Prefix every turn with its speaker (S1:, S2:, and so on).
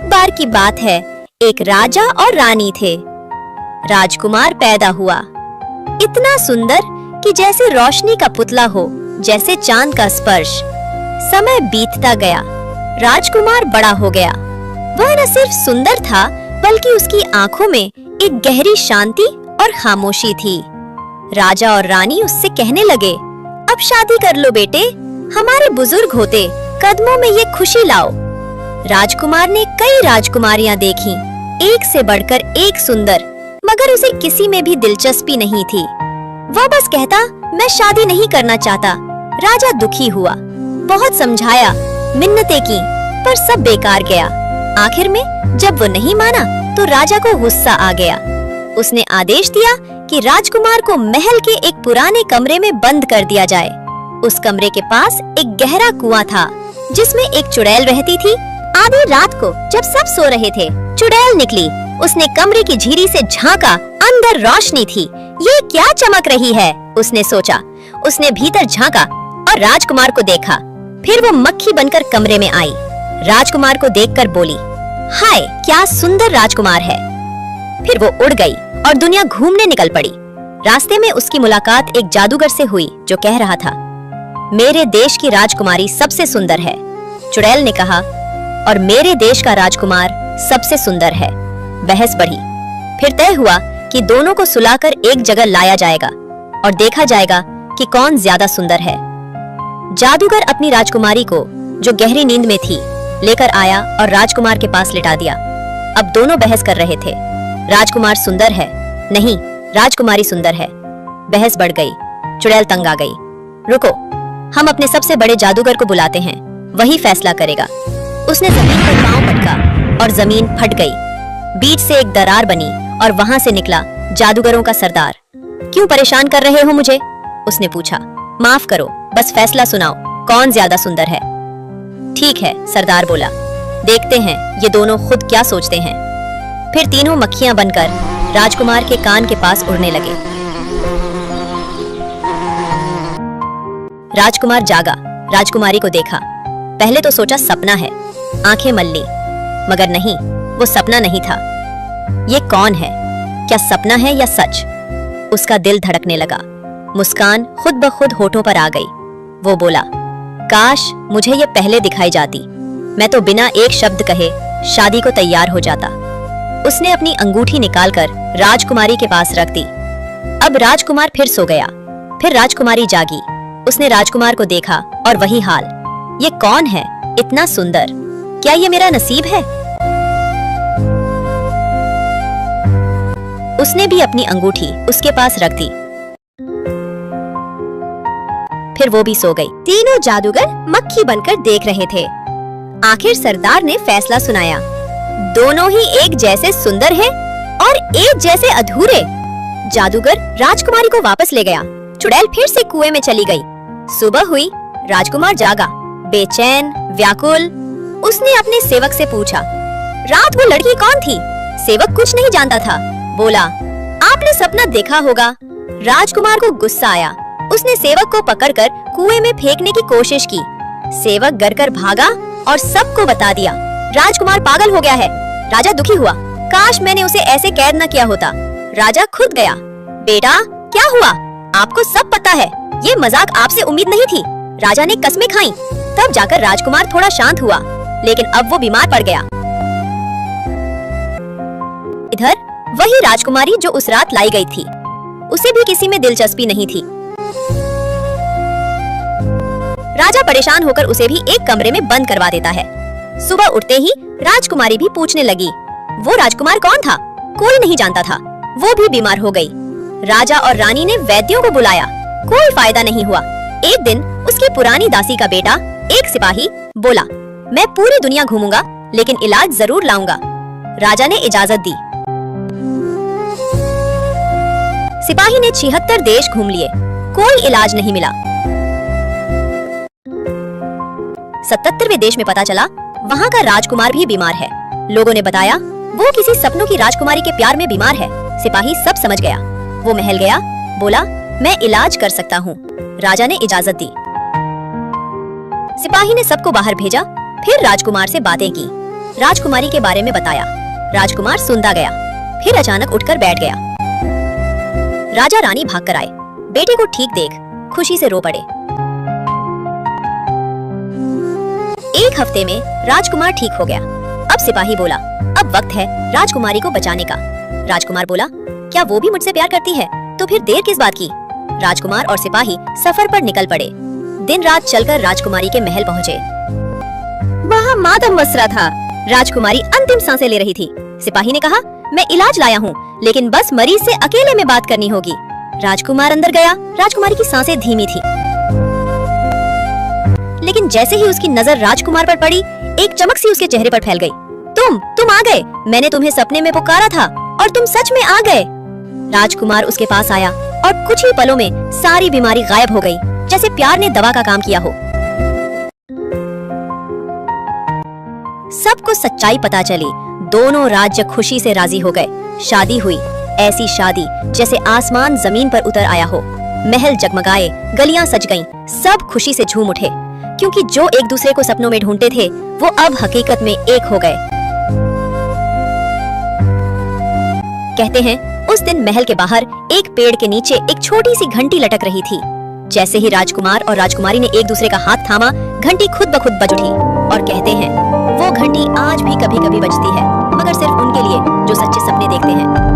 S1: बार की बात है, एक राजा और रानी थे। राजकुमार पैदा हुआ, इतना सुंदर कि जैसे रोशनी का पुतला हो, जैसे चांद का स्पर्श। समय बीतता गया, राजकुमार बड़ा हो गया। वह न सिर्फ सुंदर था, बल्कि उसकी आंखों में एक गहरी शांति और खामोशी थी। राजा और रानी उससे कहने लगे, अब शादी कर लो बेटे, हमारे बुजुर्ग होते कदमों में ये खुशी लाओ। राजकुमार ने कई राजकुमारियां देखी, एक से बढ़कर एक सुंदर, मगर उसे किसी में भी दिलचस्पी नहीं थी। वह बस कहता, मैं शादी नहीं करना चाहता। राजा दुखी हुआ, बहुत समझाया, मिन्नतें की, पर सब बेकार गया। आखिर में जब वो नहीं माना तो राजा को गुस्सा आ गया। उसने आदेश दिया कि राजकुमार को महल के एक पुराने कमरे में बंद कर दिया जाए। उस कमरे के पास एक गहरा कुआं था, जिसमें एक चुड़ैल रहती थी। आधी रात को जब सब सो रहे थे, चुड़ैल निकली। उसने कमरे की झीरी से झांका, अंदर रोशनी थी। ये क्या चमक रही है, उसने सोचा। उसने भीतर झांका और राजकुमार को देखा। फिर वो मक्खी बनकर कमरे में आई। राजकुमार को देखकर बोली, हाय क्या सुंदर राजकुमार है। फिर वो उड़ गई और दुनिया घूमने निकल पड़ी। रास्ते में उसकी मुलाकात एक जादूगर से हुई, जो कह रहा था, मेरे देश की राजकुमारी सबसे सुंदर है। चुड़ैल ने कहा, और मेरे देश का राजकुमार सबसे सुंदर है। बहस बढ़ी। फिर तय हुआ कि दोनों को सुलाकर एक जगह लाया जाएगा और देखा जाएगा कि कौन ज्यादा सुंदर है। जादूगर अपनी राजकुमारी को, जो गहरी नींद में थी, लेकर आया और राजकुमार के पास लिटा दिया। अब दोनों बहस कर रहे थे, राजकुमार सुंदर है, नहीं राजकुमारी सुंदर है। बहस बढ़ गई। चुड़ैल तंग आ गई। रुको, हम अपने सबसे बड़े जादूगर को बुलाते हैं, वही फैसला करेगा। उसने जमीन पर पांव पटका और जमीन फट गई। बीच से एक दरार बनी और वहां से निकला जादूगरों का सरदार। क्यों परेशान कर रहे हो मुझे, उसने पूछा। माफ करो, बस फैसला सुनाओ, कौन ज्यादा सुंदर है। ठीक है, सरदार बोला, देखते हैं ये दोनों खुद क्या सोचते हैं। फिर तीनों मक्खियां बनकर राजकुमार के कान के पास उड़ने लगे। राजकुमार जागा, राजकुमारी को देखा। पहले तो सोचा सपना है, आंखें मल ली, मगर नहीं, वो सपना नहीं था। ये कौन है, क्या सपना है या सच? उसका दिल धड़कने लगा। मुस्कान खुद ब खुद होठों पर आ गई। वो बोला, काश मुझे ये पहले दिखाई जाती, मैं तो बिना एक शब्द कहे शादी को तैयार हो जाता। उसने अपनी अंगूठी निकालकर राजकुमारी के पास रख दी। अब राजकुमार फिर सो गया। फिर राजकुमारी जागी। उसने राजकुमार को देखा और वही हाल। ये कौन है, इतना सुंदर? क्या ये मेरा नसीब है? उसने भी अपनी अंगूठी उसके पास रख दी। फिर वो भी सो गई। तीनों जादूगर मक्खी बनकर देख रहे थे। आखिर सरदार ने फैसला सुनाया, दोनों ही एक जैसे सुंदर हैं और एक जैसे अधूरे। जादूगर राजकुमारी को वापस ले गया। चुड़ैल फिर से कुएं में चली गई। सुबह हुई, राजकुमार जागा, बेचैन, व्याकुल। उसने अपने सेवक से पूछा, रात वो लड़की कौन थी? सेवक कुछ नहीं जानता था। बोला, आपने सपना देखा होगा। राजकुमार को गुस्सा आया। उसने सेवक को पकड़कर कुएं में फेंकने की कोशिश की। सेवक डरकर भागा और सबको बता दिया, राजकुमार पागल हो गया है। राजा दुखी हुआ, काश मैंने उसे ऐसे कैद न किया होता। राजा खुद गया। बेटा क्या हुआ? आपको सब पता है, ये मजाक आपसे उम्मीद नहीं थी। राजा ने कस्में खाई। तब जाकर राजकुमार थोड़ा शांत हुआ, लेकिन अब वो बीमार पड़ गया। इधर वही राजकुमारी जो उस रात लाई गई थी, उसे भी किसी में दिलचस्पी नहीं थी। राजा परेशान होकर उसे भी एक कमरे में बंद करवा देता है। सुबह उठते ही राजकुमारी भी पूछने लगी, वो राजकुमार कौन था? कोई नहीं जानता था। वो भी बीमार हो गई। राजा और रानी ने वैद्यों को बुलाया, कोई फायदा नहीं हुआ। एक दिन उसकी पुरानी दासी का बेटा, एक सिपाही, बोला, मैं पूरी दुनिया घूमूंगा, लेकिन इलाज जरूर लाऊंगा। राजा ने इजाजत दी। सिपाही ने 76 देश घूम लिए, कोई इलाज नहीं मिला। 77वें देश में पता चला वहाँ का राजकुमार भी बीमार है। लोगों ने बताया वो किसी सपनों की राजकुमारी के प्यार में बीमार है। सिपाही सब समझ गया। वो महल गया, बोला, मैं इलाज कर सकता हूँ। राजा ने इजाजत दी। सिपाही ने सबको बाहर भेजा। फिर राजकुमार से बातें की। राजकुमारी के बारे में बताया। राजकुमार सुनता गया, फिर अचानक उठकर बैठ गया। राजा रानी भागकर आए, बेटे को ठीक देख खुशी से रो पड़े। एक हफ्ते में राजकुमार ठीक हो गया। अब सिपाही बोला, अब वक्त है राजकुमारी को बचाने का। राजकुमार बोला, क्या वो भी मुझसे प्यार करती है? तो फिर देर किस बात की? राजकुमार और सिपाही सफर पर निकल पड़े। दिन रात चलकर राजकुमारी के महल पहुँचे। वहाँ मातम बसरा था। राजकुमारी अंतिम सांसें ले रही थी। सिपाही ने कहा, मैं इलाज लाया हूँ, लेकिन बस मरीज से अकेले में बात करनी होगी। राजकुमार अंदर गया। राजकुमारी की सांसें धीमी थी, लेकिन जैसे ही उसकी नजर राजकुमार पर पड़ी, एक चमक सी उसके चेहरे पर फैल गई। तुम आ गए। मैंने तुम्हें सपने में पुकारा था और तुम सच में आ गए। राजकुमार उसके पास आया और कुछ ही पलों में सारी बीमारी गायब हो गई, जैसे प्यार ने दवा का काम किया हो। सबको सच्चाई पता चली। दोनों राज्य खुशी से राजी हो गए। शादी हुई, ऐसी शादी जैसे आसमान जमीन पर उतर आया हो। महल जगमगाए, गलियां सज गईं, सब खुशी से झूम उठे, क्योंकि जो एक दूसरे को सपनों में ढूंढते थे वो अब हकीकत में एक हो गए। कहते हैं उस दिन महल के बाहर एक पेड़ के नीचे एक छोटी सी घंटी लटक रही थी। जैसे ही राजकुमार और राजकुमारी ने एक दूसरे का हाथ थामा, घंटी खुद ब खुद बज उठी। और कहते हैं वो घंटी आज भी कभी कभी बजती है, मगर सिर्फ उनके लिए जो सच्चे सपने देखते हैं।